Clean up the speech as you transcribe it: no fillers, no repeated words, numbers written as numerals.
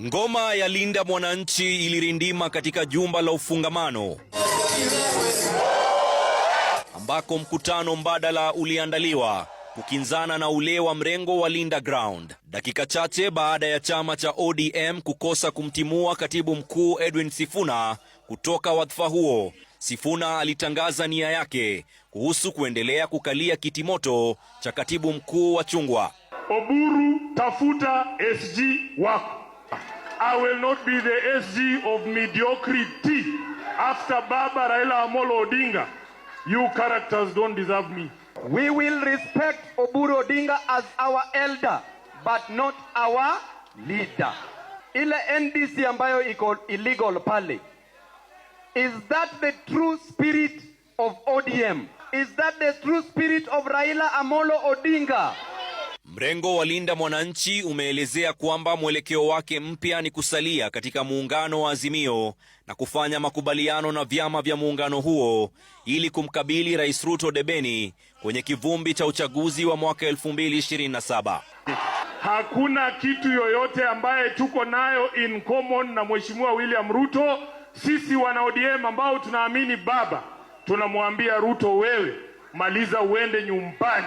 Ngoma ya Linda Mwananchi ilirindima katika jumba la ufungamano ambako mkutano mbadala uliandaliwa kukinzana na ule wa mrengo wa Linda Ground. Dakika chache baada ya chama cha ODM kukosa kumtimua katibu mkuu Edwin Sifuna kutoka wadhifa huo, Sifuna alitangaza nia yake kuhusu kuendelea kukalia kiti moto cha katibu mkuu wa Chungwa. Oburu, tafuta SG wako. I will not be the SG of mediocrity after Baba Raila Amolo Odinga. You characters don't deserve me. We will respect Oburu Odinga as our elder, but not our leader. Ile NDC ambayo iko illegal pale. Is that the true spirit of ODM? Is that the true spirit of Raila Amolo Odinga? Mrengo wa Linda Mwananchi umeelezea kwamba mwelekeo wake mpya ni kusalia katika muungano wa Azimio na kufanya makubaliano na vyama vya muungano huo ili kumkabili Rais Ruto debeni kwenye kivumbi cha uchaguzi wa mwaka 2027. Hakuna kitu yoyote ambaye tuko nayo in common na Mheshimiwa William Ruto. Sisi wana ODM ambao tunaamini baba, tunamwambia Ruto, wewe maliza uende nyumbani.